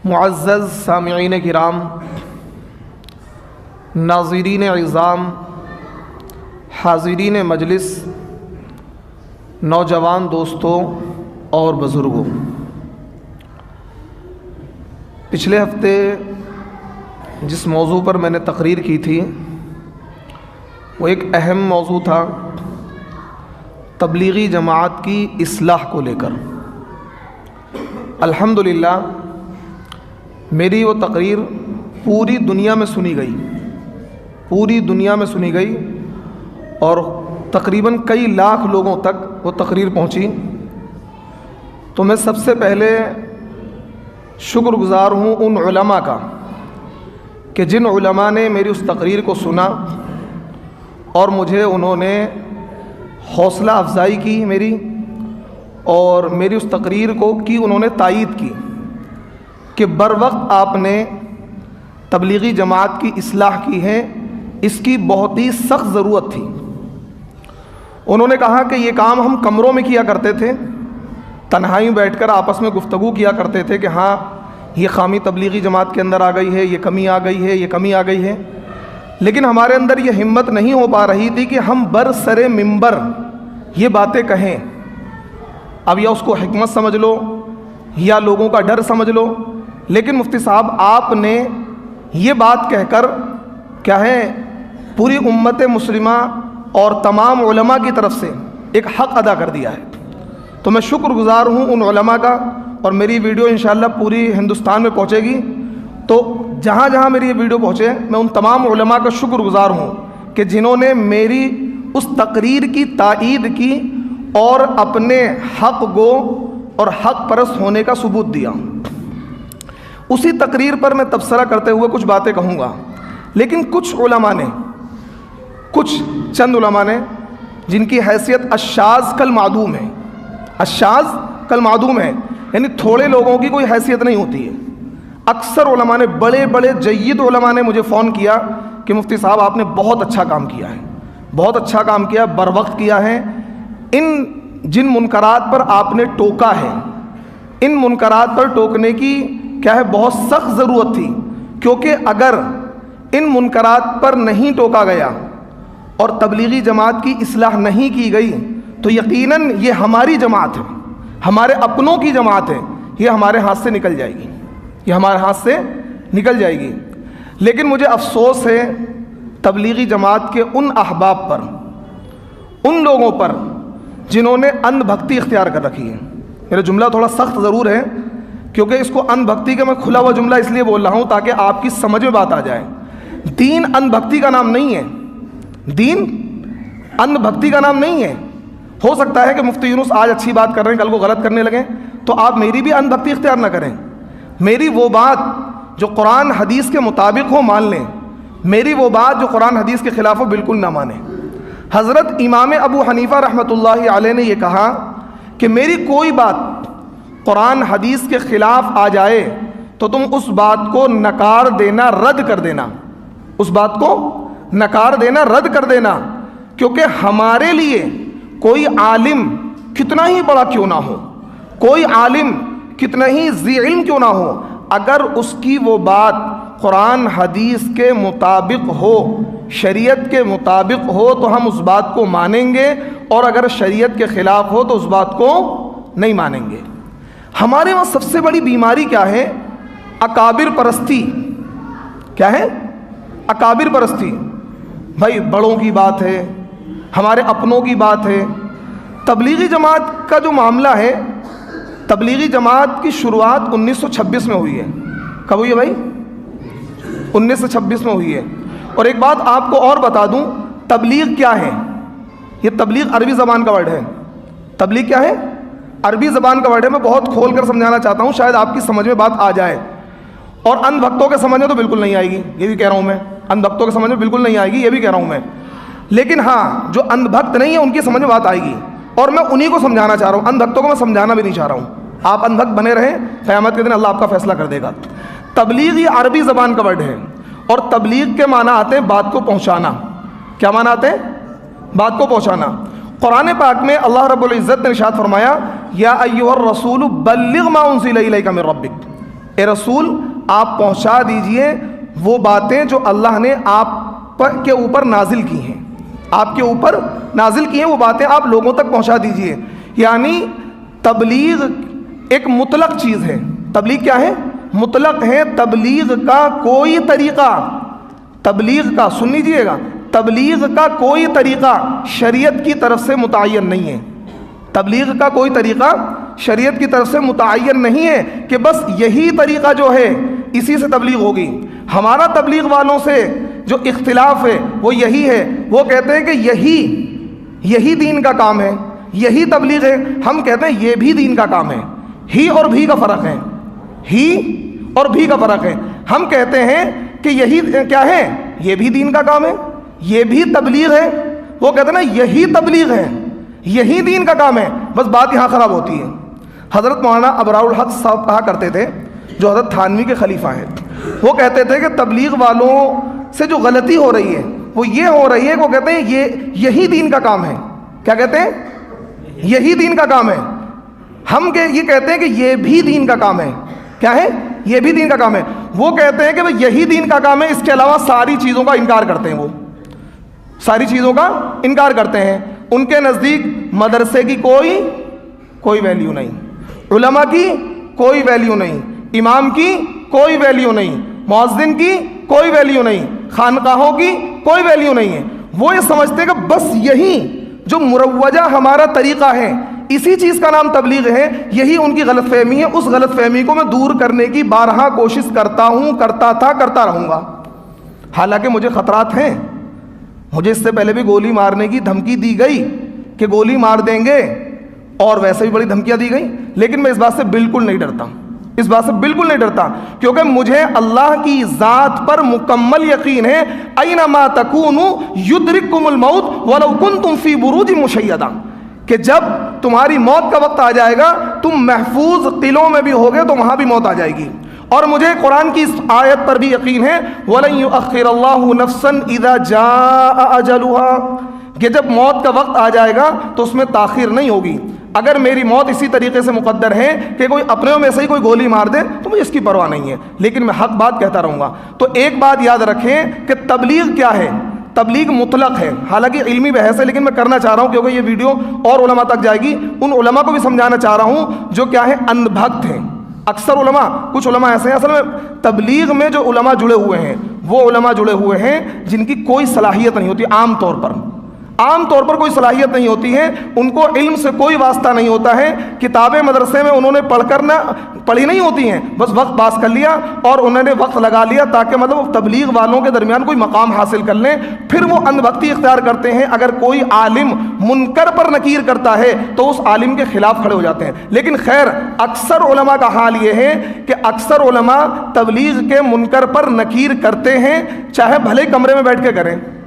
معزز سامعین کرام، ناظرین عظام، حاضرین مجلس، نوجوان دوستوں اور بزرگوں، پچھلے ہفتے جس موضوع پر میں نے تقریر کی تھی وہ ایک اہم موضوع تھا، تبلیغی جماعت کی اصلاح کو لے کر۔ الحمدللہ میری وہ تقریر پوری دنیا میں سنی گئی اور تقریباً کئی لاکھ لوگوں تک وہ تقریر پہنچی۔ تو میں سب سے پہلے شکر گزار ہوں ان علماء کا کہ جن علماء نے میری اس تقریر کو سنا اور مجھے انہوں نے حوصلہ افزائی کی میری، اور میری اس تقریر کو انہوں نے تائید کی کہ بر وقت آپ نے تبلیغی جماعت کی اصلاح کی ہے، اس کی بہت ہی سخت ضرورت تھی۔ انہوں نے کہا کہ یہ کام ہم کمروں میں کیا کرتے تھے، تنہائی میں بیٹھ کر آپس میں گفتگو کیا کرتے تھے کہ ہاں یہ خامی تبلیغی جماعت کے اندر آ گئی ہے، یہ کمی آ گئی ہے، لیکن ہمارے اندر یہ ہمت نہیں ہو پا رہی تھی کہ ہم برسر منبر یہ باتیں کہیں۔ اب یا اس کو حکمت سمجھ لو یا لوگوں کا ڈر سمجھ لو، لیکن مفتی صاحب آپ نے یہ بات کہہ کر کیا ہے پوری امت مسلمہ اور تمام علماء کی طرف سے ایک حق ادا کر دیا ہے۔ تو میں شکر گزار ہوں ان علماء کا، اور میری ویڈیو انشاءاللہ پوری ہندوستان میں پہنچے گی، تو جہاں جہاں میری یہ ویڈیو پہنچے میں ان تمام علماء کا شکر گزار ہوں کہ جنہوں نے میری اس تقریر کی تائید کی اور اپنے حق گو اور حق پرست ہونے کا ثبوت دیا۔ اسی تقریر پر میں تبصرہ کرتے ہوئے کچھ باتیں کہوں گا، لیکن چند علماء نے جن کی حیثیت الشاذ کل معدوم ہے، یعنی تھوڑے لوگوں کی کوئی حیثیت نہیں ہوتی ہے۔ اکثر علماء نے، بڑے جید علماء نے مجھے فون کیا کہ مفتی صاحب آپ نے بہت اچھا کام کیا ہے، بر وقت کیا ہے۔ جن منکرات پر آپ نے ٹوکا ہے، ان منکرات پر ٹوکنے کی کیا ہے بہت سخت ضرورت تھی، کیونکہ اگر ان منکرات پر نہیں ٹوکا گیا اور تبلیغی جماعت کی اصلاح نہیں کی گئی تو یقیناً یہ ہماری جماعت ہے، ہمارے اپنوں کی جماعت ہے، یہ ہمارے ہاتھ سے نکل جائے گی۔ لیکن مجھے افسوس ہے تبلیغی جماعت کے ان احباب پر، ان لوگوں پر جنہوں نے اندھ بھکتی اختیار کر رکھی ہے۔ میرا جملہ تھوڑا سخت ضرور ہے، کیونکہ اس کو اندھ بھکتی کا میں کھلا ہوا جملہ اس لیے بول رہا ہوں تاکہ آپ کی سمجھ میں بات آ جائے۔ دین اندھ بھکتی کا نام نہیں ہے، دین اندھ بھکتی کا نام نہیں ہے۔ ہو سکتا ہے کہ مفتی یونس آج اچھی بات کر رہے ہیں، کل کو غلط کرنے لگیں، تو آپ میری بھی اندھ بھکتی اختیار نہ کریں۔ میری وہ بات جو قرآن حدیث کے مطابق ہو مان لیں، میری وہ بات جو قرآن حدیث کے خلاف ہو بالکل نہ مانیں۔ حضرت امام ابو حنیفہ رحمۃ اللہ علیہ نے یہ کہا کہ میری کوئی بات قرآن حدیث کے خلاف آ جائے تو تم اس بات کو نکار دینا، رد کر دینا، کیونکہ ہمارے لیے کوئی عالم کتنا ہی بڑا کیوں نہ ہو، کوئی عالم کتنا ہی ذی علم کیوں نہ ہو، اگر اس کی وہ بات قرآن حدیث کے مطابق ہو، شریعت کے مطابق ہو تو ہم اس بات کو مانیں گے، اور اگر شریعت کے خلاف ہو تو اس بات کو نہیں مانیں گے۔ ہمارے وہاں سب سے بڑی بیماری کیا ہے؟ اکابر پرستی۔ کیا ہے؟ اکابر پرستی۔ بھائی بڑوں کی بات ہے، ہمارے اپنوں کی بات ہے۔ تبلیغی جماعت کا جو معاملہ ہے، تبلیغی جماعت کی شروعات 1926 میں ہوئی ہے۔ کب ہوئی ہے بھائی؟ 1926 میں ہوئی ہے۔ اور ایک بات آپ کو اور بتا دوں، تبلیغ کیا ہے؟ یہ تبلیغ عربی زبان کا ورڈ ہے۔ تبلیغ کیا ہے؟ عربی زبان کا ورڈ ہے۔ میں بہت کھول کر سمجھانا چاہتا ہوں، شاید آپ کی سمجھ میں بات آ جائے، اور اندھ بھکتوں کے سمجھ میں تو بالکل نہیں آئے گی، یہ بھی کہہ رہا ہوں میں۔ اندھ بھکتوں کے سمجھ میں بالکل نہیں آئے گی، یہ بھی کہہ رہا ہوں میں۔ لیکن ہاں جو اندھ بھکت نہیں ہے ان کی سمجھ میں بات آئے گی، اور میں انہی کو سمجھانا چاہ رہا ہوں، اندھ بھکتوں کو میں سمجھانا بھی نہیں چاہ رہا ہوں۔ آپ اندھ بھکت بنے رہیں، قیامت کے دن اللہ آپ کا فیصلہ کر دے گا۔ تبلیغ یہ عربی زبان کا ورڈ ہے، اور تبلیغ کے معنی آتے ہیں بات کو پہنچانا۔ کیا معنی آتے ہیں؟ بات کو پہنچانا۔ قرآن پاک میں اللہ رب العزت نے ارشاد فرمایا، یا ایھا الرسول بلغ ما انزل الیک من ربک، اے رسول آپ پہنچا دیجئے وہ باتیں جو اللہ نے آپ کے اوپر نازل کی ہیں، آپ کے اوپر نازل کی ہیں، وہ باتیں آپ لوگوں تک پہنچا دیجئے۔ یعنی تبلیغ ایک مطلق چیز ہے۔ تبلیغ کیا ہے؟ مطلق ہے۔ تبلیغ کا کوئی طریقہ، تبلیغ کا، سن لیجئے گا، تبلیغ کا کوئی طریقہ شریعت کی طرف سے متعین نہیں ہے۔ تبلیغ کا کوئی طریقہ شریعت کی طرف سے متعین نہیں ہے کہ بس یہی طریقہ جو ہے اسی سے تبلیغ ہوگی۔ ہمارا تبلیغ والوں سے جو اختلاف ہے وہ یہی ہے، وہ کہتے ہیں کہ یہی دین کا کام ہے، یہی تبلیغ ہے۔ ہم کہتے ہیں یہ بھی دین کا کام ہے۔ ہی اور بھی کا فرق ہے، ہی اور بھی کا فرق ہے۔ ہم کہتے ہیں کہ یہی کیا ہے؟ یہ بھی دین کا کام ہے، یہ بھی تبلیغ ہے۔ وہ کہتے ہیں نا یہی تبلیغ ہے، یہی دین کا کام ہے۔ بس بات یہاں خراب ہوتی ہے۔ حضرت مولانا ابرار الحق صاحب کہا کرتے تھے، جو حضرت تھانوی کے خلیفہ ہیں، وہ کہتے تھے کہ تبلیغ والوں سے جو غلطی ہو رہی ہے وہ یہ ہو رہی ہے کہ وہ کہتے ہیں یہی دین کا کام ہے۔ کیا کہتے ہیں؟ یہی دین کا کام ہے۔ ہم یہ کہتے ہیں کہ یہ بھی دین کا کام ہے۔ کیا ہے؟ یہ بھی دین کا کام ہے۔ وہ کہتے ہیں کہ یہی دین کا کام ہے، اس کے علاوہ ساری چیزوں کا انکار کرتے ہیں۔ وہ ساری چیزوں کا انکار کرتے ہیں۔ ان کے نزدیک مدرسے کی کوئی ویلیو نہیں، علماء کی کوئی ویلیو نہیں، امام کی کوئی ویلیو نہیں، مؤذن کی کوئی ویلیو نہیں، خانقاہوں کی کوئی ویلیو نہیں ہے۔ وہ یہ سمجھتے ہیں کہ بس یہی جو مروجہ ہمارا طریقہ ہے، اسی چیز کا نام تبلیغ ہے۔ یہی ان کی غلط فہمی ہے۔ اس غلط فہمی کو میں دور کرنے کی بارہا کوشش کرتا ہوں، کرتا تھا، کرتا رہوں گا۔ حالانکہ مجھے خطرات ہیں، مجھے اس سے پہلے بھی گولی مارنے کی دھمکی دی گئی کہ گولی مار دیں گے، اور ویسے بھی بڑی دھمکیاں دی گئی، لیکن میں اس بات سے بالکل نہیں ڈرتا، اس بات سے بالکل نہیں ڈرتا، کیونکہ مجھے اللہ کی ذات پر مکمل یقین ہے۔ اینما تکونوا یدرککم الموت ولو کنتم فی بروج مشیدہ، کہ جب تمہاری موت کا وقت آ جائے گا تم محفوظ قلعوں میں بھی ہوگے تو وہاں بھی موت آ جائے گی۔ اور مجھے قرآن کی اس آیت پر بھی یقین ہے، وَلَن يُؤَخِّرَ اللَّهُ نَفْسًا إِذَا جَاءَ أَجَلُهَا، کہ جب موت کا وقت آ جائے گا تو اس میں تاخیر نہیں ہوگی۔ اگر میری موت اسی طریقے سے مقدر ہے کہ کوئی اپنے میں سے ہی کوئی گولی مار دے تو مجھے اس کی پرواہ نہیں ہے، لیکن میں حق بات کہتا رہوں گا۔ تو ایک بات یاد رکھیں کہ تبلیغ کیا ہے؟ تبلیغ مطلق ہے، حالانکہ علمی بحث ہے، لیکن میں کرنا چاہ رہا ہوں کیونکہ یہ ویڈیو اور علماء تک جائے گی۔ ان علماء کو بھی سمجھانا چاہ رہا ہوں جو کیا ہے، اندھ بھکت ہیں۔ اکثر علماء، کچھ علماء ایسے ہیں، اصل میں تبلیغ میں جو علماء جڑے ہوئے ہیں وہ علماء جڑے ہوئے ہیں جن کی کوئی صلاحیت نہیں ہوتی، عام طور پر کوئی صلاحیت نہیں ہوتی ہے، ان کو علم سے کوئی واسطہ نہیں ہوتا ہے، کتابیں مدرسے میں انہوں نے پڑھی نہیں ہوتی ہیں، بس وقت پاس کر لیا اور انہوں نے وقت لگا لیا تاکہ مطلب تبلیغ والوں کے درمیان کوئی مقام حاصل کر لیں، پھر وہ اندھ بھکتی اختیار کرتے ہیں۔ اگر کوئی عالم منکر پر نکیر کرتا ہے تو اس عالم کے خلاف کھڑے ہو جاتے ہیں۔ لیکن خیر، اکثر علماء کا حال یہ ہے کہ اکثر علماء تبلیغ کے منکر پر نکیر کرتے ہیں، چاہے بھلے کمرے میں بیٹھ کے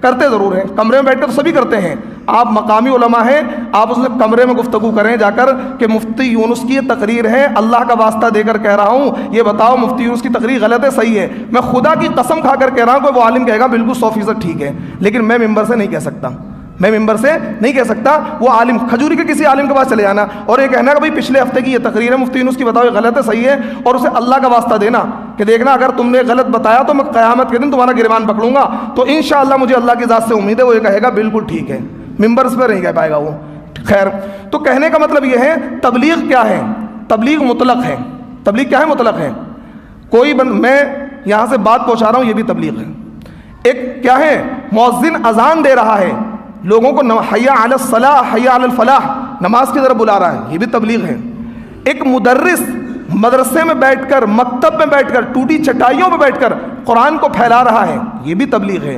کرتے ضرور ہیں، کمرے میں بیٹھ کر تو سبھی کرتے ہیں۔ آپ مقامی علماء ہیں، آپ اس کمرے میں گفتگو کریں جا کر کہ مفتی یونس کی یہ تقریر ہے، اللہ کا واسطہ دے کر کہہ رہا ہوں، یہ بتاؤ مفتی یونس کی تقریر غلط ہے صحیح ہے؟ میں خدا کی قسم کھا کر کہہ رہا ہوں کہ وہ عالم کہے گا بالکل 100% ٹھیک ہے، لیکن میں ممبر سے نہیں کہہ سکتا، وہ عالم کھجوری کے کسی عالم کے پاس چلے جانا اور یہ کہنا کہ بھائی پچھلے ہفتے کی یہ تقریر ہے مفتی یونس کی، بتاؤ یہ غلط ہے صحیح ہے، اور اسے اللہ کا واسطہ دینا کہ دیکھنا اگر تم نے غلط بتایا تو میں قیامت کے دن تمہارا گریبان پکڑوں گا، تو انشاءاللہ مجھے اللہ کی ذات سے امید ہے وہ یہ کہے گا بالکل ٹھیک ہے، ممبر اس پہ نہیں کہہ پائے گا وہ۔ خیر، تو کہنے کا مطلب یہ ہے تبلیغ کیا ہے؟ تبلیغ مطلق ہے۔ تبلیغ کیا ہے؟ مطلق ہے۔ میں یہاں سے بات پہنچا رہا ہوں، یہ بھی تبلیغ ہے۔ ایک کیا ہے؟ مؤذن اذان دے رہا ہے، لوگوں کو حی علی الصلاح حی علی الفلاح نماز کی طرف بلا رہا ہے، یہ بھی تبلیغ ہے۔ ایک مدرس مدرسے میں بیٹھ کر، مکتب میں بیٹھ کر، ٹوٹی چٹائیوں میں بیٹھ کر قرآن کو پھیلا رہا ہے، یہ بھی تبلیغ ہے۔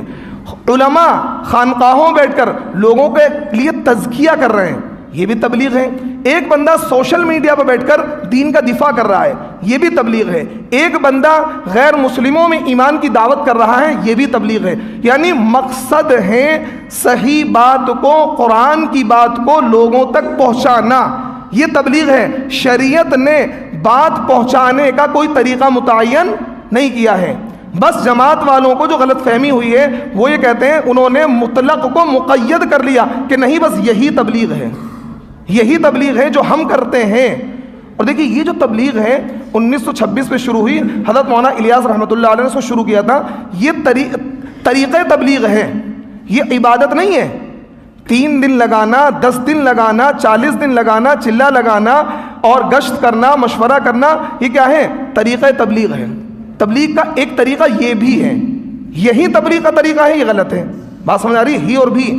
علماء خانقاہوں میں بیٹھ کر لوگوں کے لیے تزکیہ کر رہے ہیں، یہ بھی تبلیغ ہے۔ ایک بندہ سوشل میڈیا پر بیٹھ کر دین کا دفاع کر رہا ہے، یہ بھی تبلیغ ہے۔ ایک بندہ غیر مسلموں میں ایمان کی دعوت کر رہا ہے، یہ بھی تبلیغ ہے۔ یعنی مقصد ہے صحیح بات کو، قرآن کی بات کو لوگوں تک پہنچانا، یہ تبلیغ ہے۔ شریعت نے بات پہنچانے کا کوئی طریقہ متعین نہیں کیا ہے، بس جماعت والوں کو جو غلط فہمی ہوئی ہے وہ یہ کہتے ہیں، انہوں نے مطلق کو مقید کر لیا کہ نہیں بس یہی تبلیغ ہے، یہی تبلیغ ہے جو ہم کرتے ہیں۔ اور دیکھیے یہ جو تبلیغ ہے 1926 میں شروع ہوئی، حضرت مولانا الیاس رحمۃ اللہ علیہ نے اس کو شروع کیا تھا. یہ طریقہ تبلیغ ہے، یہ عبادت نہیں ہے. 3 دن لگانا، 10 دن لگانا، 40 دن لگانا، چلہ لگانا اور گشت کرنا، مشورہ کرنا، یہ کیا ہے؟ طریقہ تبلیغ ہے. تبلیغ کا ایک طریقہ یہ بھی ہے. یہی تبلیغ کا طریقہ ہے، یہ غلط ہے. بات سمجھ آ رہی ہے؟ ہی اور بھی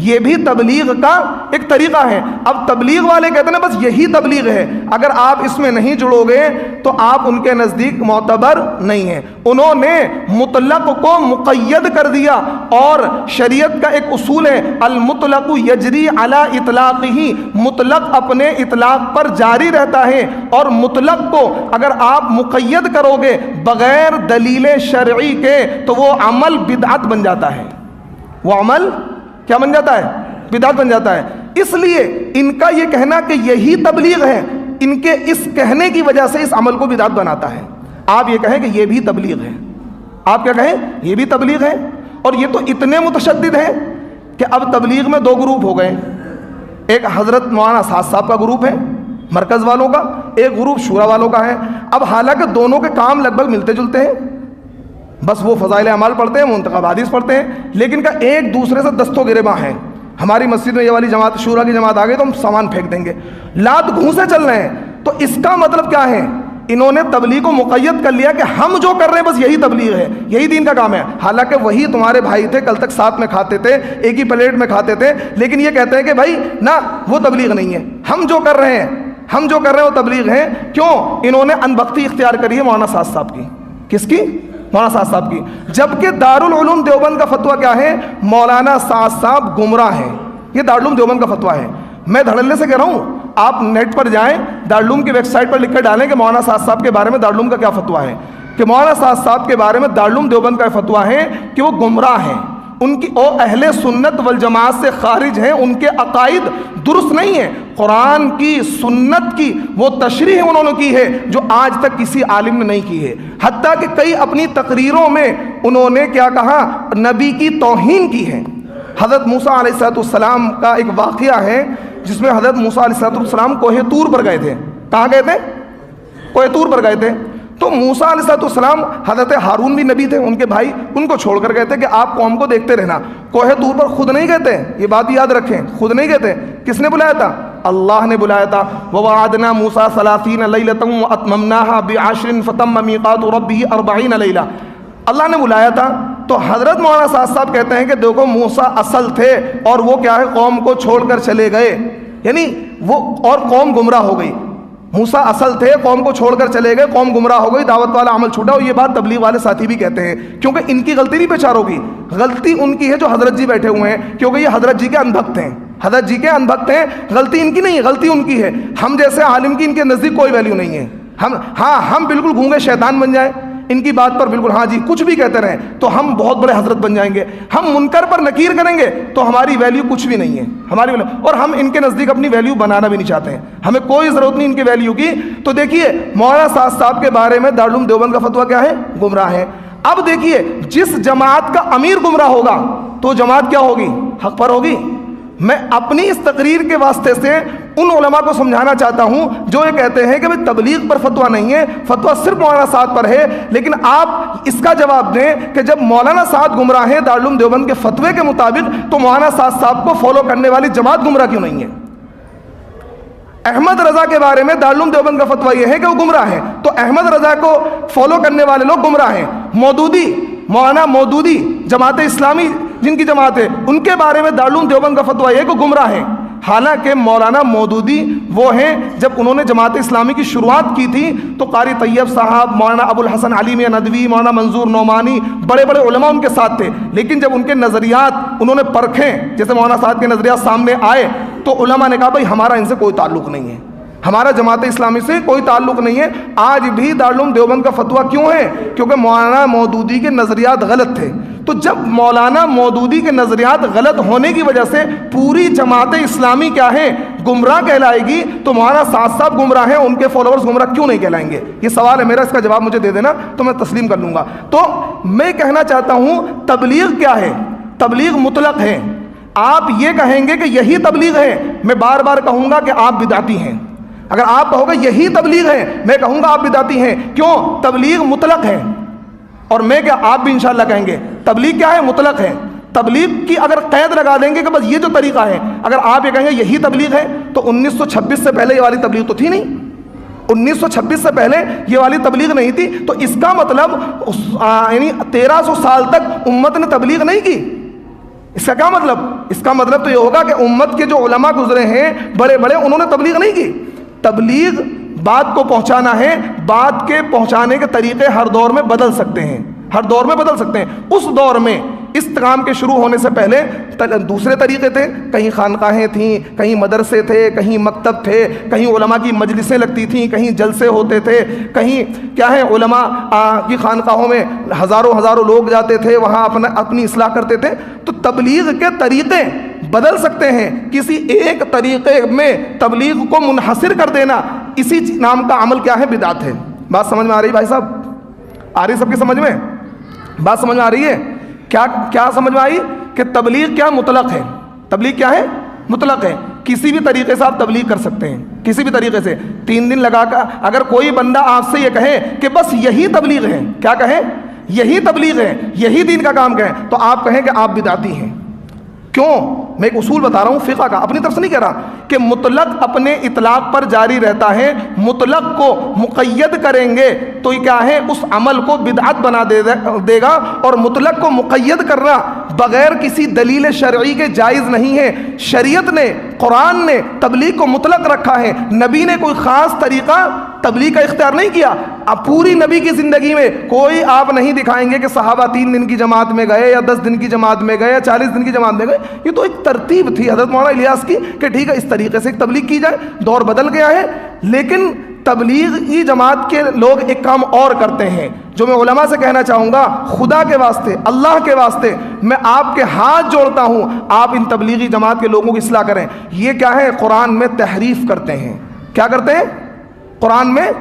یہ بھی تبلیغ کا ایک طریقہ ہے. اب تبلیغ والے کہتے ہیں بس یہی تبلیغ ہے، اگر آپ اس میں نہیں جڑو گے تو آپ ان کے نزدیک معتبر نہیں ہیں. انہوں نے مطلق کو مقید کر دیا، اور شریعت کا ایک اصول ہے المطلق یجری علی اطلاقہ، مطلق اپنے اطلاق پر جاری رہتا ہے. اور مطلق کو اگر آپ مقید کرو گے بغیر دلیل شرعی کے تو وہ عمل بدعت بن جاتا ہے. وہ عمل کیا بن جاتا ہے؟ بدعت بن جاتا ہے. اس لیے ان کا یہ کہنا کہ یہی تبلیغ ہے، ان کے اس کہنے کی وجہ سے اس عمل کو بدعت بناتا ہے. آپ یہ کہیں کہ یہ بھی تبلیغ ہے، آپ کیا کہیں؟ یہ بھی تبلیغ ہے. اور یہ تو اتنے متشدد ہیں کہ اب تبلیغ میں 2 گروپ ہو گئے. ایک حضرت مولانا سعد صاحب کا گروپ ہے مرکز والوں کا، ایک گروپ شورا والوں کا ہے. اب حالانکہ دونوں کے کام لگ بھگ ملتے جلتے ہیں، بس وہ فضائل اعمال پڑھتے ہیں، منتخب حدیث پڑھتے ہیں، لیکن کا ایک دوسرے سے دست و گریباں ہیں. ہماری مسجد میں یہ والی جماعت شورا کی جماعت آ گئی تو ہم سامان پھینک دیں گے، لات گھونسے چل رہے ہیں. تو اس کا مطلب کیا ہے؟ انہوں نے تبلیغ کو مقید کر لیا کہ ہم جو کر رہے ہیں بس یہی تبلیغ ہے، یہی دین کا کام ہے. حالانکہ وہی تمہارے بھائی تھے، کل تک ساتھ میں کھاتے تھے، ایک ہی پلیٹ میں کھاتے تھے، لیکن یہ کہتے ہیں کہ بھائی نہ وہ تبلیغ نہیں ہے، ہم جو کر رہے ہیں وہ تبلیغ ہے. کیوں؟ انہوں نے انبختی اختیار کری ہے مولانا سعد صاحب کی. کس کی؟ مولانا سعد صاحب کی. جبکہ دارالعلوم دیوبند کا فتویٰ کیا ہے؟ مولانا سعد صاحب گمراہ ہیں. یہ دارالعلوم دیوبند کا فتویٰ ہے. میں دھڑلے سے کہہ رہا ہوں، آپ نیٹ پر جائیں، دارالعلوم کی ویب سائٹ پر لکھ کر ڈالیں کہ مولانا سعد صاحب کے بارے میں دارالعلوم کا کیا فتویٰ ہے. کہ مولانا سعد صاحب کے بارے میں دارالعلوم دیوبند کا فتویٰ ہے کہ وہ گمراہ ہیں، ان کی اہل سنت والجماعت سے خارج ہیں، ان کے عقائد درست نہیں ہیں. قرآن کی، سنت کی وہ تشریح انہوں نے کی ہے جو آج تک کسی عالم نے نہیں کی ہے. حتیٰ کہ کئی اپنی تقریروں میں انہوں نے کیا کہا؟ نبی کی توہین کی ہے. حضرت موسیٰ علیہ السلام کا ایک واقعہ ہے جس میں حضرت موسیٰ علیہ السلام کوہ طور پر گئے تھے. کہاں گئے تھے؟ کوہ طور پر گئے تھے. تو موسیٰ علیہ السلام، حضرت ہارون بھی نبی تھے، ان کے بھائی، ان کو چھوڑ کر گئے تھے کہ آپ قوم کو دیکھتے رہنا. کوہ طور پر خود نہیں گئے تھے، یہ بات یاد رکھیں، خود نہیں گئے تھے. کس نے بلایا تھا؟ اللہ نے بلایا تھا. وَوَعَدْنَا مُوسَىٰ 30 لَيْلَةً وَأَتْمَمْنَاهَا بِعَشْرٍ فَتَمَّ مِيقَاتُ رَبِّهِ 40 لَيْلَةً. اللہ نے بلایا تھا. تو حضرت مولانا سعد صاحب کہتے ہیں کہ دیکھو موسیٰ اصل تھے اور وہ کیا ہے؟ قوم کو چھوڑ کر چلے گئے، یعنی وہ اور قوم گمراہ ہو گئی. موسیٰ اصل تھے، قوم کو چھوڑ کر چلے گئے، قوم گمراہ ہو گئی، دعوت والا عمل چھوٹا. اور یہ بات تبلیغ والے ساتھی بھی کہتے ہیں، کیونکہ ان کی غلطی نہیں پیچار ہوگی. غلطی ان کی ہے جو حضرت جی بیٹھے ہوئے ہیں، کیونکہ یہ حضرت جی کے انبھکت ہیں، حضرت جی کے انبھکت ہیں. غلطی ان کی نہیں ہے، غلطی ان کی ہے. ہم جیسے عالم کی ان کے نزدیک کوئی ویلیو نہیں ہے. ہم بالکل گونگے شیطان بن جائیں ان کی بات پر، بالکل ہاں جی کچھ بھی کہتے رہیں تو ہم بہت بڑے حضرت بن جائیں گے. ہم منکر پر نکیر کریں گے تو ہماری ویلیو کچھ بھی نہیں ہے، ہماری ویلیو. اور ہم ان کے نزدیک اپنی ویلیو بنانا بھی نہیں چاہتے ہیں، ہمیں کوئی ضرورت نہیں ان کی ویلیو کی. تو دیکھیے مولانا سعد صاحب کے بارے میں دارالعلوم دیوبند کا فتویٰ کیا ہے؟ گمراہ ہے. اب دیکھیے جس جماعت کا امیر گمراہ ہوگا تو جماعت کیا ہوگی؟ حق پر ہوگی. میں اپنی اس تقریر کے واسطے سے ان علماء کو سمجھانا چاہتا ہوں جو یہ کہتے ہیں کہ بھئی تبلیغ پر فتویٰ نہیں ہے، فتویٰ صرف مولانا سعد پر ہے. لیکن آپ اس کا جواب دیں کہ جب مولانا سعد گمراہ ہیں دارالعلوم دیوبند کے فتوے کے مطابق تو مولانا سعد صاحب کو فالو کرنے والی جماعت گمراہ کیوں نہیں ہے؟ احمد رضا کے بارے میں دارالعلوم دیوبند کا فتویٰ یہ ہے کہ وہ گمراہ ہیں، تو احمد رضا کو فالو کرنے والے لوگ گمراہ ہیں. مودودی، مولانا مودودی جماعت اسلامی جن کی جماعت ہے، ان کے بارے میں دارالعلوم دیوبند کا فتویٰ یہ ہے کہ گمراہ ہیں. حالانکہ مولانا مودودی وہ ہیں جب انہوں نے جماعت اسلامی کی شروعات کی تھی تو قاری طیب صاحب، مولانا ابو الحسن علی میاں ندوی، مولانا منظور نعمانی، بڑے بڑے علماء ان کے ساتھ تھے. لیکن جب ان کے نظریات انہوں نے پرکھیں، جیسے مولانا صاحب کے نظریات سامنے آئے تو علماء نے کہا بھائی ہمارا ان سے کوئی تعلق نہیں ہے، ہمارا جماعت اسلامی سے کوئی تعلق نہیں ہے. آج بھی دارالعلوم دیوبند کا فتویٰ کیوں ہے؟ کیونکہ مولانا مودودی کے نظریات غلط تھے. تو جب مولانا مودودی کے نظریات غلط ہونے کی وجہ سے پوری جماعت اسلامی کیا ہے؟ گمراہ کہلائے گی، تو مولانا سعد صاحب گمراہ ہیں، ان کے فالوورز گمراہ کیوں نہیں کہلائیں گے؟ یہ سوال ہے میرا، اس کا جواب مجھے دے دینا تو میں تسلیم کر لوں گا. تو میں کہنا چاہتا ہوں تبلیغ کیا ہے؟ تبلیغ مطلق ہے. آپ یہ کہیں گے کہ یہی تبلیغ ہے، میں بار بار کہوں گا کہ آپ بدعتی ہیں. اگر آپ کہو گے یہی تبلیغ ہے، میں کہوں گا آپ بدعتی ہیں. کیوں؟ تبلیغ مطلق ہے. اور میں کیا، آپ بھی انشاءاللہ کہیں گے تبلیغ کیا ہے؟ مطلق ہے. تبلیغ کی اگر قید لگا دیں گے کہ بس یہ جو طریقہ ہے، اگر آپ یہ کہیں گے یہی تبلیغ ہے، تو 1926 سے پہلے یہ والی تبلیغ تو تھی نہیں. 1926 سے پہلے یہ والی تبلیغ نہیں تھی. تو اس کا مطلب یعنی 1300 سال تک امت نے تبلیغ نہیں کی. اس کا کیا مطلب؟ اس کا مطلب تو یہ ہوگا کہ امت کے جو علماء گزرے ہیں بڑے بڑے، انہوں نے تبلیغ نہیں کی. تبلیغ بات کو پہنچانا ہے. بات کے پہنچانے کے طریقے ہر دور میں بدل سکتے ہیں، ہر دور میں بدل سکتے ہیں. اس دور میں اس کام کے شروع ہونے سے پہلے دوسرے طریقے تھے. کہیں خانقاہیں تھیں، کہیں مدرسے تھے، کہیں مکتب تھے، کہیں علماء کی مجلسیں لگتی تھیں، کہیں جلسے ہوتے تھے، کہیں کیا ہے علماء کی خانقاہوں میں ہزاروں لوگ جاتے تھے، وہاں اپنی اصلاح کرتے تھے. تو تبلیغ کے طریقے بدل سکتے ہیں. کسی ایک طریقے میں تبلیغ کو منحصر کر دینا، اسی نام کا عمل کیا ہے؟ بدعت ہے. بات سمجھ میں آ رہی بھائی صاحب؟ آ رہی سب کی سمجھ میں؟ بات سمجھ میں آ رہی ہے؟ کیا سمجھ میں آئی کہ تبلیغ کیا مطلق ہے؟ تبلیغ کیا ہے؟ مطلق ہے. کسی بھی طریقے سے آپ تبلیغ کر سکتے ہیں، کسی بھی طریقے سے. 3 دن لگا کر اگر کوئی بندہ آپ سے یہ کہے کہ بس یہی تبلیغ ہے، کیا کہیں؟ یہی تبلیغ ہے، یہی دین کا کام کہیں، تو آپ کہیں کہ آپ بدعتی ہیں. کیوں؟ میں ایک اصول بتا رہا ہوں فقہ کا، اپنی طرف سے نہیں کہہ رہا کہ مطلق اپنے اطلاق پر جاری رہتا ہے. مطلق کو مقید کریں گے تو یہ کیا ہے؟ اس عمل کو بدعت بنا دے گا. اور مطلق کو مقید کرنا بغیر کسی دلیل شرعی کے جائز نہیں ہے. شریعت نے، قرآن نے تبلیغ کو مطلق رکھا ہے. نبی نے کوئی خاص طریقہ تبلیغ کا اختیار نہیں کیا. اب پوری نبی کی زندگی میں کوئی آپ نہیں دکھائیں گے کہ صحابہ 3 دن کی جماعت میں گئے یا 10 دن کی جماعت میں گئے یا 40 دن کی جماعت میں گئے. یہ تو ایک ترتیب تھی حضرت مولانا الیاس کی کہ ٹھیک ہے اس طریقے سے ایک تبلیغ کی جائے. دور بدل گیا ہے، لیکن تبلیغی جماعت کے لوگ ایک کام اور کرتے ہیں جو میں علماء سے کہنا چاہوں گا. خدا کے واسطے، اللہ کے واسطے میں آپ کے ہاتھ جوڑتا ہوں، آپ ان تبلیغی جماعت کے لوگوں کی اصلاح کریں. یہ کیا ہے؟ قرآن میں تحریف کرتے ہیں. کیا کرتے ہیں؟ قرآن میں،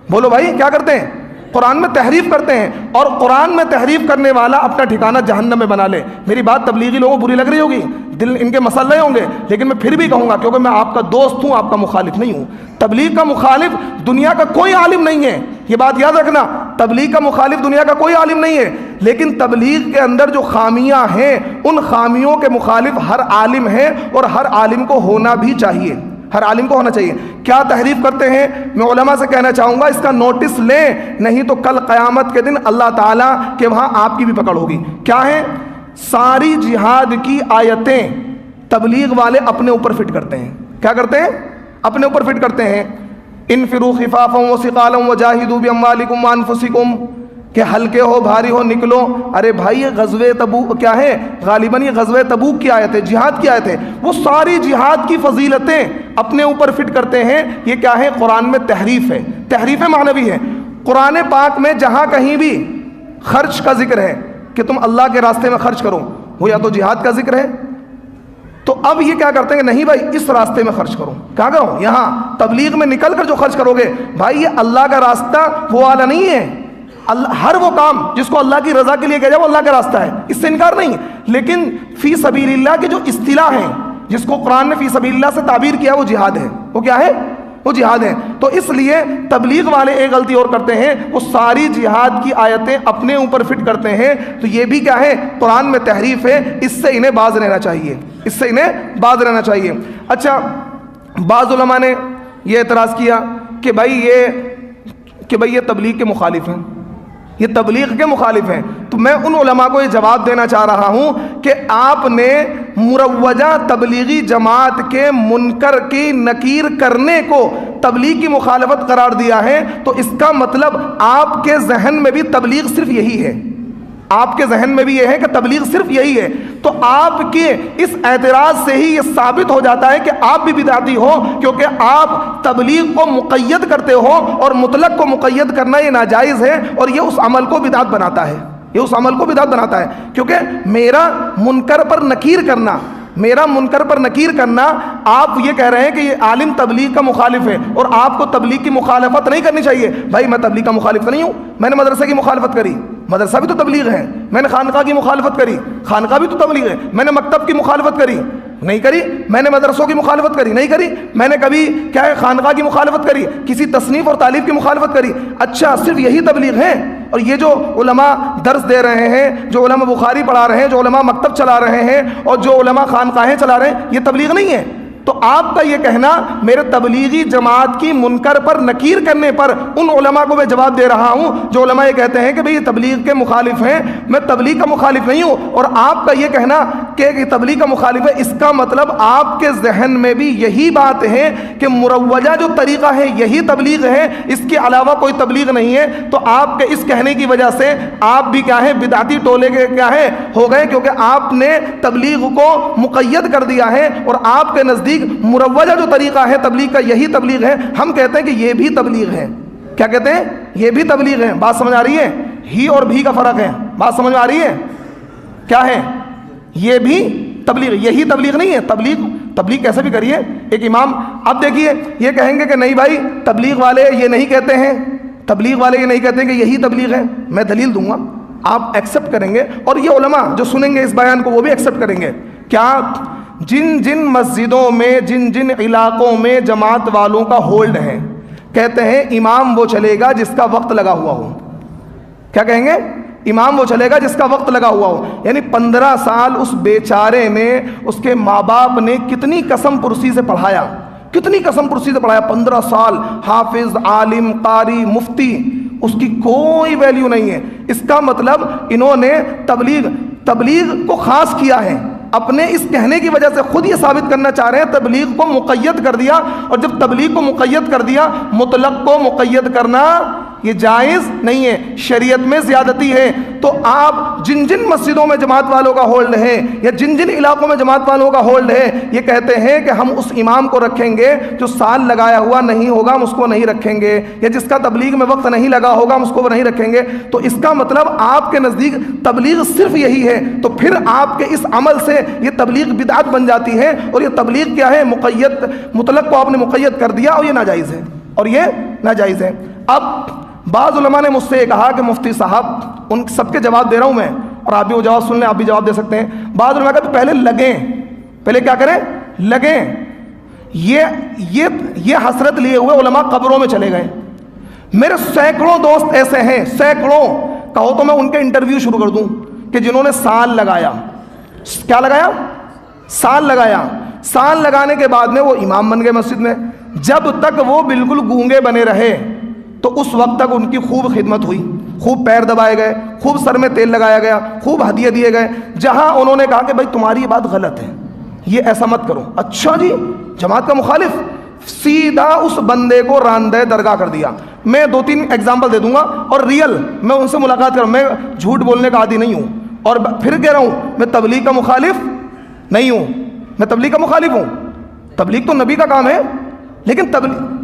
بولو بھائی، کیا کرتے ہیں؟ قرآن میں تحریف کرتے ہیں. اور قرآن میں تحریف کرنے والا اپنا ٹھکانہ جہنم میں بنا لے. میری بات تبلیغی لوگوں کو بری لگ رہی ہوگی، دل ان کے مسئلے ہوں گے، لیکن میں پھر بھی کہوں گا کیونکہ میں آپ کا دوست ہوں، آپ کا مخالف نہیں ہوں. تبلیغ کا مخالف دنیا کا کوئی عالم نہیں ہے، یہ بات یاد رکھنا. تبلیغ کا مخالف دنیا کا کوئی عالم نہیں ہے، لیکن تبلیغ کے اندر جو خامیاں ہیں ان خامیوں کے مخالف ہر عالم ہے، اور ہر عالم کو ہونا بھی چاہیے. ہر عالم کو ہونا چاہیے. کیا تحریف کرتے ہیں؟ میں علماء سے کہنا چاہوں گا اس کا نوٹس لیں، نہیں تو کل قیامت کے دن اللہ تعالیٰ کے وہاں آپ کی بھی پکڑ ہوگی. کیا ہیں؟ ساری جہاد کی آیتیں تبلیغ والے اپنے اوپر فٹ کرتے ہیں. کیا کرتے ہیں؟ اپنے اوپر فٹ کرتے ہیں. انفروا خفافا وثقالا وجاہدوا باموالکم وانفسکم، کہ ہلکے ہو بھاری ہو نکلو. ارے بھائی یہ غزوہ تبوک کیا ہے؟ غالباً یہ غزوہ تبوک کی آیت ہے، جہاد کی آیت ہے. وہ ساری جہاد کی فضیلتیں اپنے اوپر فٹ کرتے ہیں. یہ کیا ہے؟ قرآن میں تحریف ہے، تحریف معنوی ہے. قرآن پاک میں جہاں کہیں بھی خرچ کا ذکر ہے کہ تم اللہ کے راستے میں خرچ کرو، وہ یا تو جہاد کا ذکر ہے. تو اب یہ کیا کرتے ہیں کہ نہیں بھائی اس راستے میں خرچ کرو. کہاں کرو؟ یہاں. تبلیغ میں نکل کر جو خرچ کرو گے بھائی یہ اللہ کا راستہ وہ والا نہیں ہے. ہر وہ کام جس کو اللہ کی رضا کے لیے کیا جائے وہ اللہ کا راستہ ہے، اس سے انکار نہیں. لیکن فی سبیل اللہ کی جو اصطلاح ہے جس کو قرآن نے فی سبیل اللہ سے تعبیر کیا وہ جہاد ہے. وہ کیا ہے؟ وہ جہاد ہے. تو اس لیے تبلیغ والے ایک غلطی اور کرتے ہیں، وہ ساری جہاد کی آیتیں اپنے اوپر فٹ کرتے ہیں. تو یہ بھی کیا ہے؟ قرآن میں تحریف ہے. اس سے انہیں باز رہنا چاہیے، اس سے انہیں باز رہنا چاہیے. اچھا، بعض علماء نے یہ اعتراض کیا کہ بھائی یہ تبلیغ کے مخالف ہیں، یہ تبلیغ کے مخالف ہیں. تو میں ان علماء کو یہ جواب دینا چاہ رہا ہوں کہ آپ نے مروجہ تبلیغی جماعت کے منکر کی نکیر کرنے کو تبلیغ کی مخالفت قرار دیا ہے، تو اس کا مطلب آپ کے ذہن میں بھی تبلیغ صرف یہی ہے. آپ کے ذہن میں بھی یہ ہے کہ تبلیغ صرف یہی ہے. تو آپ کے اس اعتراض سے ہی یہ ثابت ہو جاتا ہے کہ آپ بھی بدعتی ہو، کیونکہ آپ تبلیغ کو مقید کرتے ہو، اور مطلق کو مقید کرنا یہ ناجائز ہے، اور یہ اس عمل کو بدعت بناتا ہے. یہ اس عمل کو بدعت بناتا ہے، کیونکہ میرا منکر پر نکیر کرنا آپ یہ کہہ رہے ہیں کہ یہ عالم تبلیغ کا مخالف ہے اور آپ کو تبلیغ کی مخالفت نہیں کرنی چاہیے. بھائی میں تبلیغ کا مخالف نہیں ہوں، میں نے مدرسے کی مخالفت کری، مدرسہ بھی تو تبلیغ ہے. میں نے خانقاہ کی مخالفت کری، خانقاہ بھی تو تبلیغ ہے. میں نے مکتب کی مخالفت کری، نہیں کری. میں نے مدرسوں کی مخالفت کری؟ نہیں کری. میں نے کبھی کیا ہے خانقاہ کی مخالفت کری؟ کسی تصنیف اور تالیف کی مخالفت کری؟ اچھا صرف یہی تبلیغ ہے؟ اور یہ جو علماء درس دے رہے ہیں، جو علماء بخاری پڑھا رہے ہیں، جو علماء مکتب چلا رہے ہیں، اور جو علماء خانقاہیں چلا رہے ہیں، یہ تبلیغ نہیں ہے؟ تو آپ کا یہ کہنا میرے تبلیغی جماعت کی منکر پر نکیر کرنے پر ان علماء کو میں جواب دے رہا ہوں جو علماء یہ کہتے ہیں کہ بھئی یہ تبلیغ کے مخالف ہیں، میں تبلیغ کا مخالف نہیں ہوں. اور آپ کا یہ کہنا کہ یہ تبلیغ کا مخالف ہے، اس کا مطلب آپ کے ذہن میں بھی یہی بات ہے کہ مروجہ جو طریقہ ہے یہی تبلیغ ہے، اس کے علاوہ کوئی تبلیغ نہیں ہے. تو آپ کے اس کہنے کی وجہ سے آپ بھی کیا ہے بدعتی ٹولے کے کیا ہے ہو گئے، کیونکہ آپ نے تبلیغ کو مقید کر دیا ہے اور آپ کے نزدیک مروجہ جو طریقہ ہے تبلیغ کا یہی تبلیغ ہے. ہم کہتے ہیں کہ یہ بھی تبلیغ ہے. کیا کہتے ہیں؟ یہ بھی تبلیغ ہے. بات سمجھ آ رہی ہے؟ ہی اور بھی کا فرق ہے. بات سمجھ آ رہی ہے؟ کیا ہے یہ بھی تبلیغ؟ یہی تبلیغ نہیں ہے. تبلیغ کیسے بھی کریے. ایک امام اب دیکھیے یہ کہیں گے کہ نہیں بھائی تبلیغ والے یہ نہیں کہتے ہیں، تبلیغ والے یہ نہیں کہتے ہیں کہ یہی تبلیغ ہے. میں دلیل دوں گا، آپ ایکسیپٹ کریں گے، اور یہ علماء جو سنیں گے اس بیان کو وہ بھی ایکسیپٹ کریں گے. کیا جن مسجدوں میں جن علاقوں میں جماعت والوں کا ہولڈ ہے، کہتے ہیں امام وہ چلے گا جس کا وقت لگا ہوا ہو. کیا کہیں گے؟ امام وہ چلے گا جس کا وقت لگا ہوا ہو. یعنی 15 سال اس بیچارے نے، اس کے ماں باپ نے کتنی قسم پرسی سے پڑھایا، کتنی قسم پرسی سے پڑھایا. 15 سال حافظ، عالم، قاری، مفتی، اس کی کوئی ویلیو نہیں ہے. اس کا مطلب انہوں نے تبلیغ کو خاص کیا ہے. اپنے اس کہنے کی وجہ سے خود یہ ثابت کرنا چاہ رہے ہیں تبلیغ کو مقید کر دیا. اور جب تبلیغ کو مقید کر دیا، مطلق کو مقید کرنا یہ جائز نہیں ہے، شریعت میں زیادتی ہے. تو آپ جن مسجدوں میں جماعت والوں کا ہولڈ ہے یا جن علاقوں میں جماعت والوں کا ہولڈ ہے، یہ کہتے ہیں کہ ہم اس امام کو رکھیں گے جو سال لگایا ہوا نہیں ہوگا، ہم اس کو نہیں رکھیں گے، یا جس کا تبلیغ میں وقت نہیں لگا ہوگا ہم اس کو نہیں رکھیں گے. تو اس کا مطلب آپ کے نزدیک تبلیغ صرف یہی ہے. تو پھر آپ کے اس عمل سے یہ تبلیغ بدعت بن جاتی ہے، اور یہ تبلیغ کیا ہے؟ مطلق کو آپ نے مقید کر دیا، اور یہ ناجائز ہے، اور یہ ناجائز ہے. اب بعض علماء نے مجھ سے یہ کہا کہ مفتی صاحب، ان سب کے جواب دے رہا ہوں میں، اور آپ بھی وہ جواب سن لیں، آپ بھی جواب دے سکتے ہیں. بعض علماء کہا پہلے لگیں، پہلے کیا کریں؟ لگیں. یہ حسرت لیے ہوئے علماء قبروں میں چلے گئے. میرے سینکڑوں دوست ایسے ہیں، سینکڑوں، کہو تو میں ان کے انٹرویو شروع کر دوں کہ جنہوں نے سال لگایا. کیا لگایا؟ سال لگایا. سال لگانے کے بعد میں وہ امام بن گئے مسجد میں. جب تک وہ بالکل گونگے بنے رہے تو اس وقت تک ان کی خوب خدمت ہوئی، خوب پیر دبائے گئے، خوب سر میں تیل لگایا گیا، خوب ہدیے دیے گئے. جہاں انہوں نے کہا کہ بھائی تمہاری یہ بات غلط ہے، یہ ایسا مت کرو، اچھا جی جماعت کا مخالف، سیدھا اس بندے کو راندہ درگاہ کر دیا. میں 2-3 ایگزامپل دے دوں گا، اور ریئل میں ان سے ملاقات کروں. میں جھوٹ بولنے کا عادی نہیں ہوں، اور پھر کہہ رہا ہوں میں تبلیغ کا مخالف نہیں ہوں، میں تبلیغ کا مخالف ہوں. تبلیغ تو نبی کا کام ہے، لیکن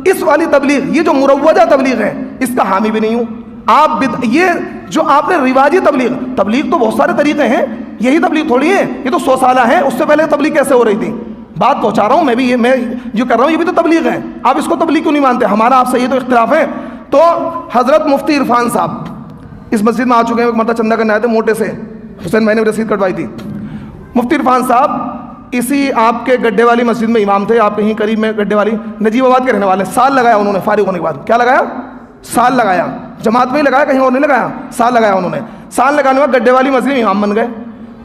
اس والی تبلیغ، یہ جو مروجہ تبلیغ ہے، اس کا حامی بھی نہیں ہوں. یہ جو آپ نے رواجی تبلیغ تو بہت سارے طریقے ہیں، یہی تبلیغ تھوڑی ہے، یہ تو 100 سالہ ہے. اس سے پہلے تبلیغ کیسے ہو رہی تھی؟ بات پہنچا رہا ہوں میں بھی، میں جو کر رہا ہوں یہ بھی تو تبلیغ ہے. آپ اس کو تبلیغ کیوں نہیں مانتے؟ ہمارا آپ سے یہ تو اختلاف ہے. تو حضرت مفتی عرفان صاحب اس مسجد میں آ چکے ہیں. ایک مرتبہ چندہ کرنے آئے تھے موٹے سے، حسین میں نے رسید کٹوائی تھی. مفتی عرفان صاحب اسی آپ کے گڈھے والی مسجد میں امام تھے، آپ کہیں قریب میں گڈھے والی، نجیب آباد کے رہنے والے. سال لگایا انہوں نے فارغ ہونے کے بعد. کیا لگایا؟ سال لگایا. جماعت میں ہی لگایا، کہیں اور نہیں لگایا، سال لگایا انہوں نے. سال لگانے کے بعد گڈھے والی مسجد میں امام بن گئے.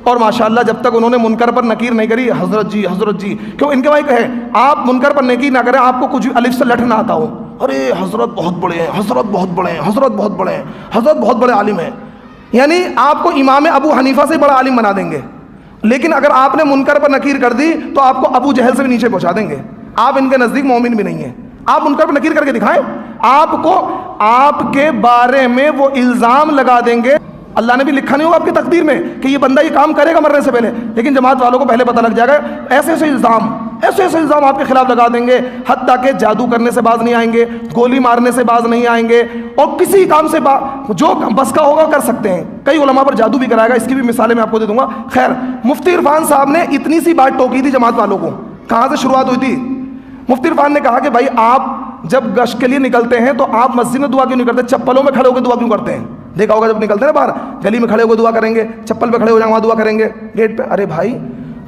اور ماشاءاللہ جب تک انہوں نے منکر پر نکیر نہیں کری، حضرت جی حضرت جی، کیوں ان کے بھائی کہے آپ منکر پر نکیر نہ کریں، آپ کو کچھ الف سے لٹ نہ آتا ہو، ارے حضرت بہت بڑے ہیں، حضرت بہت بڑے ہیں، حضرت بہت بڑے ہیں، حضرت بہت بڑے عالم ہیں. یعنی آپ کو امام ابو حنیفہ سے بڑا عالم بنا دیں گے. لیکن اگر آپ نے منکر پر نکیر کر دی تو آپ کو ابو جہل سے بھی نیچے پہنچا دیں گے. آپ ان کے نزدیک مومن بھی نہیں ہیں. آپ منکر پر نکیر کر کے دکھائیں، آپ کو آپ کے بارے میں وہ الزام لگا دیں گے. اللہ نے بھی لکھا نہیں ہوگا آپ کی تقدیر میں کہ یہ بندہ یہ کام کرے گا مرنے سے پہلے، لیکن جماعت والوں کو پہلے پتہ لگ جائے گا. ایسے ایسے الزام آپ کے خلاف لگا دیں گے، حتیٰ کہ جادو کرنے سے باز نہیں آئیں گے، گولی مارنے سے باز نہیں آئیں گے، اور کسی کام سے جو بس کا ہوگا کر سکتے ہیں. کئی علماء پر جادو بھی کرائے گا، اس کی بھی مثالیں میں آپ کو دے دوں گا. خیر، مفتی عرفان صاحب نے اتنی سی بات ٹوکی تھی جماعت والوں کو. کہاں سے شروعات ہوئی تھی؟ مفتی عرفان نے کہا کہ بھائی آپ جب گشت کے لیے نکلتے ہیں تو آپ مسجد میں دعا کیوں نہیں کرتے، چپلوں میں کھڑے ہو کے دعا کیوں کرتے ہیں؟ دیکھا ہوگا جب نکلتے ہیں نا باہر، گلی میں کھڑے ہو کے دعا کریں گے، چپل پہ کھڑے ہو جائیں وہاں دعا کریں گے گیٹ پہ. ارے بھائی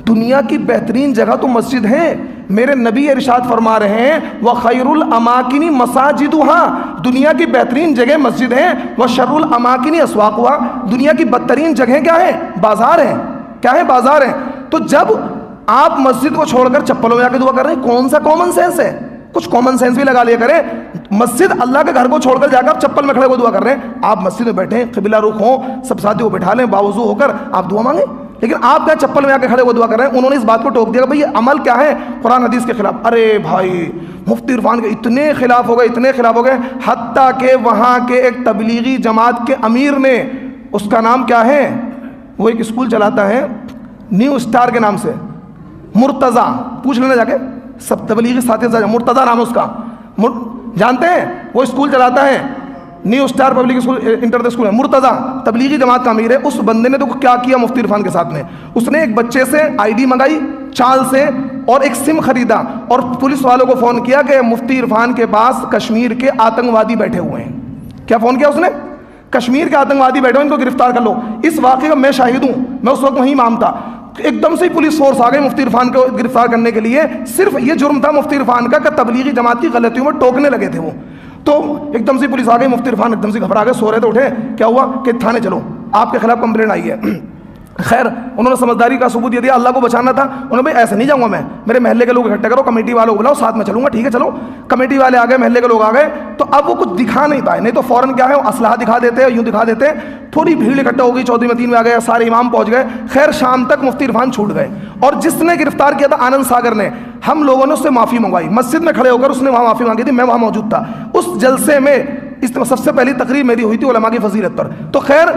دنیا کی بہترین جگہ تو مسجد ہے. میرے نبی ارشاد فرما رہے ہیں وَخَيْرُ الْأَمَاكِنِ مَسَاجِدُهَا، دنیا کی بہترین جگہ مسجد ہے. وَشَرُّ الْأَمَاكِنِ أَسْوَاقُهَا، دنیا کی بدترین جگہیں کیا ہیں؟ بازار ہیں. کیا ہے؟ بازار ہیں. تو جب آپ مسجد کو چھوڑ کر چپلوں میں جا کے دعا کر رہے ہیں، کون سا کامن سینس ہے؟ کچھ کامن سینس بھی لگا لیا کریں. مسجد اللہ کے گھر کو چھوڑ کر جا کر چپل میں کھڑے ہو دعا کر رہے ہیں. آپ مسجد میں بیٹھیں، قبلہ رخ ہوں، سب ساتھی کو بٹھا لیں، باوضو ہو کر آپ دعا مانگیں. لیکن آپ کیا چپل میں آ کے کھڑے ہو دعا کر رہے ہیں؟ انہوں نے اس بات کو ٹوک دیا کہ بھائی یہ عمل کیا ہے؟ قرآن حدیث کے خلاف. ارے بھائی مفتی عرفان کے اتنے خلاف ہو گئے، اتنے خلاف ہو گئے، حتیٰ کہ وہاں کے ایک تبلیغی جماعت کے امیر نے، اس کا نام کیا ہے، وہ ایک اسکول چلاتا ہے نیو اسٹار کے نام سے، مرتضیٰ، پوچھ لینا جا کے، سب تبلیغی ساتھی، مرتضیٰ نام ہے اس کا، جانتے ہیں؟ وہ اسکول چلاتا ہے new star public school, inter school ہے، مرتضیٰ تبلیغی جماعت کا امیر ہے. اس بندے نے تو کیا کیا مفتی عرفان کے ساتھ میں، اس نے ایک بچے سے آئی ڈی منگائی چال سے اور ایک سم خریدا اور پولیس والوں کو فون کیا کہ مفتی عرفان کے پاس کشمیر کے آتنکوادی بیٹھے ہوئے ہیں. کیا فون کیا اس نے؟ کشمیر کے آتنکوادی بیٹھے ہوئے، ان کو گرفتار کر لو. اس واقعے کا میں شاہد ہوں، میں اس وقت وہیں امام تھا. ایک دم سے ہی پولیس فورس آ گئی مفتی عرفان کو گرفتار کرنے کے لیے. صرف یہ جرم تھا مفتی عرفان کا کہ تبلیغی جماعت کی غلطیوں میں ٹوکنے لگے تھے وہ. تو ایک دم سے پولیس آ گئی، مفتی عرفان ایک دم سے گھبرا گئے، سو رہے تھے، اٹھے، کیا ہوا کہ تھانے چلو، آپ کے خلاف کمپلین آئی ہے. خیر انہوں نے سمجھداری کا ثبوت یہ دیا، اللہ کو بچانا تھا. انہوں نے بھائی ایسے نہیں جاؤں گا میں، میرے محلے کے لوگ اکٹھے کرو، کمیٹی والوں کو بلاؤ، ساتھ میں چلوں گا. ٹھیک ہے چلو. کمیٹی والے آ گئے، محلے کے لوگ آ گئے. تو اب وہ کچھ دکھا نہیں پائے، نہیں تو فوراً کیا ہے اسلحہ دکھا دیتے ہیں، یوں دکھا دیتے ہیں. تھوڑی بھیڑ اکٹھا ہو گئی، چودھری مدین میں آ گئے، سارے امام پہنچ گئے. خیر شام تک مفتی عرفان چھوٹ گئے. اور جس نے گرفتار کیا تھا آنند ساگر نے، ہم لوگوں نے اس سے معافی منگوائی، مسجد میں کھڑے ہو کر اس نے وہاں معافی مانگی تھی، میں وہاں موجود تھا. اس جلسے میں سب سے پہلی تقریر میری ہوئی تھی علماء کی فضیلت پر. تو خیر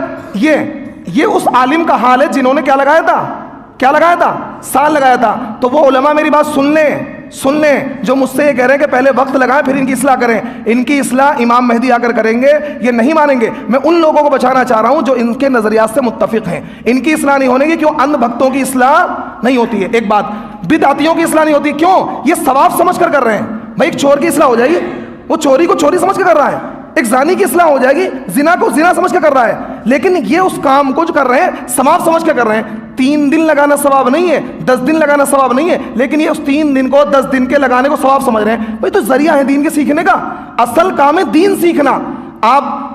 یہ اس عالم کا حال ہے جنہوں نے کیا لگایا تھا، کیا لگایا تھا، سال لگایا تھا. تو وہ علماء میری بات سن لیں جو مجھ سے یہ کہہ رہے ہیں کہ پہلے وقت لگائیں پھر ان کی اصلاح کریں. ان کی اصلاح امام مہدی آ کر کریں گے، یہ نہیں مانیں گے. میں ان لوگوں کو بچانا چاہ رہا ہوں جو ان کے نظریات سے متفق ہیں. ان کی اصلاح نہیں ہونے گی، کیوں؟ اندھ بھکتوں کی اصلاح نہیں ہوتی ہے. ایک بات، بدعتیوں کی اصلاح نہیں ہوتی، کیوں؟ یہ ثواب سمجھ کر رہے ہیں. بھائی ایک چور کی اصلاح ہو جائے گی، وہ چوری کو چوری سمجھ کے کر رہا ہے. ایک زانی کی اصلاح ہو جائے گی، زنا کو زنا سمجھ کے کر رہا ہے. لیکن یہ اس کام کو جو کر رہے ہیں ثواب سمجھ کے کر رہے ہیں. 3 دن لگانا ثواب نہیں ہے، 10 دن لگانا ثواب نہیں ہے، لیکن یہ اس 3 دن کو 10 دن کے لگانے کو ثواب سمجھ رہے ہیں. بھائی تو ذریعہ ہے دین کے سیکھنے کا، اصل کام ہے دین سیکھنا.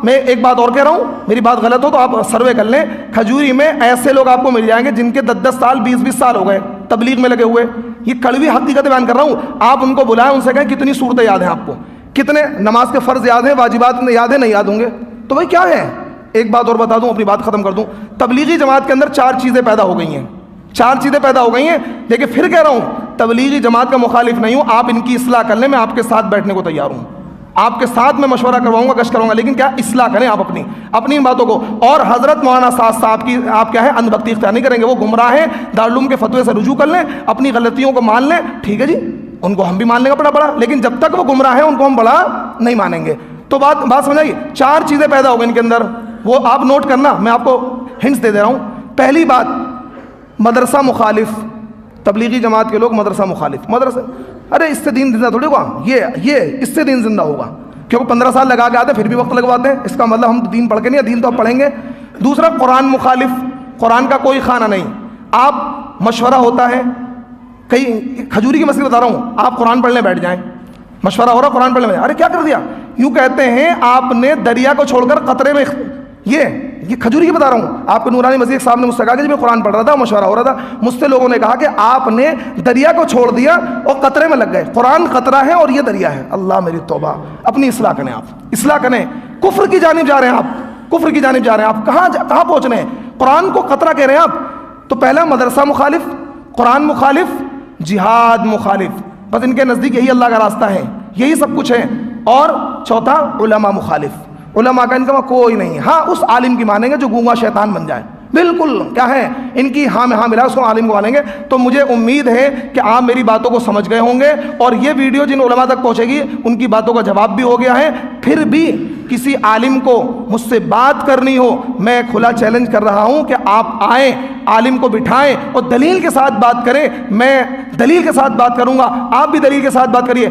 میں ایک بات اور کہہ رہا ہوں، میری بات غلط ہو تو آپ سروے کر لیں. کھجوری میں ایسے لوگ آپ کو مل جائیں گے جن کے 10 سال 20 سال ہو گئے تبلیغ میں لگے ہوئے. یہ کڑوی حقیقت بیان کر رہا ہوں. آپ ان کو بلائیں، ان سے کہیں کتنی صورتیں یاد ہیں آپ کو، کتنے نماز کے فرض یاد ہیں، واجبات یاد ہیں، نہیں یاد ہوں گے. تو بھائی کیا ہے؟ ایک بات اور بتا دوں، اپنی بات ختم کر دوں. تبلیغی جماعت کے اندر 4 چیزیں پیدا ہو گئی ہیں، 4 چیزیں پیدا ہو گئی ہیں. لیکن پھر کہہ رہا ہوں تبلیغی جماعت کا مخالف نہیں ہوں. آپ ان کی اصلاح کر لیں، میں آپ کے ساتھ بیٹھنے کو تیار ہوں، آپ کے ساتھ میں مشورہ کرواؤں گا، گشت کرواؤں گا. لیکن کیا اصلاح کریں آپ اپنی باتوں کو. اور حضرت مولانا صاحب کی آپ کیا ہے اندھ بھکتی اختیار نہیں کریں گے، وہ گمراہ ہیں. دارالعلوم کے فتوے سے رجوع کر لیں، اپنی غلطیوں کو مان لیں. ٹھیک ہے جی، ان کو ہم بھی مان لیں گے بڑا، لیکن جب تک وہ گمراہ ہیں ان کو ہم بڑا نہیں مانیں گے. تو بات سمجھ آئی. 4 چیزیں پیدا ہو گئی ان کے اندر، وہ آپ نوٹ کرنا، میں آپ کو ہنٹس دے رہا ہوں. پہلی بات، مدرسہ مخالف. تبلیغی جماعت کے لوگ مدرسہ مخالف. مدرسہ، ارے اس سے دین زندہ تھوڑی ہوگا، یہ اس سے دین زندہ ہوگا، کیونکہ 15 سال لگا کے آتے ہیں پھر بھی وقت لگواتے ہیں. اس کا مطلب ہم دین پڑھ کے نہیں، دین تو آپ پڑھیں گے. دوسرا، قرآن مخالف. قرآن کا کوئی خانہ نہیں. آپ مشورہ ہوتا ہے، کئی کھجوری کی مسئلہ بتا رہا ہوں، آپ قرآن پڑھنے بیٹھ جائیں، مشورہ ہو رہا قرآن پڑھنے میں، ارے کیا کر دیا، یوں کہتے ہیں آپ نے دریا کو چھوڑ کر قطرے میں، یہ کھجوری کی بتا رہا ہوں. آپ کے نورانی مزید صاحب نے مجھ سے کہا کہ جب میں قرآن پڑھ رہا تھا، مشورہ ہو رہا تھا، مجھ سے لوگوں نے کہا کہ آپ نے دریا کو چھوڑ دیا اور قطرے میں لگ گئے. قرآن قطرہ ہے اور یہ دریا ہے. اللہ میری توبہ. اپنی اصلاح کریں، آپ اصلاح کریں. کفر کی جانب جا رہے ہیں آپ، کفر کی جانب جا رہے ہیں آپ. کہاں پہنچ رہے ہیں؟ قرآن کو قطرہ کہہ رہے ہیں آپ. تو پہلا مدرسہ مخالف، قرآن مخالف، جہاد مخالف. بس ان کے نزدیک یہی اللہ کا راستہ ہے، یہی سب کچھ ہے. اور چوتھا، علماء مخالف. علماء کا ان کا کوئی نہیں. ہاں اس عالم کی مانیں گے جو گونگا شیطان بن جائے، بالکل کیا ہے ان کی ہاں میں ہاں ملا، اس کو عالم کو مانیں گے. تو مجھے امید ہے کہ آپ میری باتوں کو سمجھ گئے ہوں گے، اور یہ ویڈیو جن علماء تک پہنچے گی ان کی باتوں کا جواب بھی ہو گیا ہے. پھر بھی کسی عالم کو مجھ سے بات کرنی ہو، میں کھلا چیلنج کر رہا ہوں کہ آپ آئیں، عالم کو بٹھائیں اور دلیل کے ساتھ بات کریں. میں دلیل کے ساتھ بات کروں گا، آپ بھی دلیل کے ساتھ بات کریے.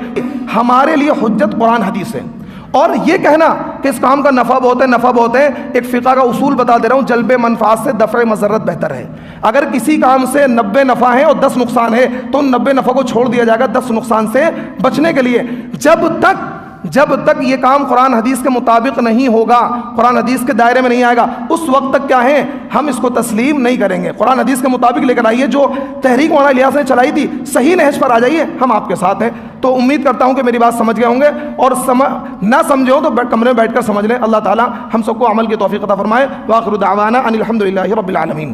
ہمارے لیے حجت قرآن حدیث ہے. اور یہ کہنا کہ اس کام کا نفع بہت ہے، ایک فقہ کا اصول بتا دے رہا ہوں، جلب منفعت سے دفع مضرت بہتر ہے. اگر کسی کام سے 90 نفع ہے اور 10 نقصان ہے تو ان 90 نفع کو چھوڑ دیا جائے گا 10 نقصان سے بچنے کے لیے، جب تک یہ کام قرآن حدیث کے مطابق نہیں ہوگا، قرآن حدیث کے دائرے میں نہیں آئے گا، اس وقت تک کیا ہے، ہم اس کو تسلیم نہیں کریں گے۔ قرآن حدیث کے مطابق لے کر آئیے، جو تحریک مولانا الیاس نے چلائی تھی صحیح نہج پر آ جائیے، ہم آپ کے ساتھ ہیں۔ تو امید کرتا ہوں کہ میری بات سمجھ گئے ہوں گے، اور نہ سمجھے ہو تو کمرے میں بیٹھ کر سمجھ لیں۔ اللہ تعالی ہم سب کو عمل کی توفیق عطا فرمائے۔ وآخر دعوانا ان الحمد للہ رب العالمین۔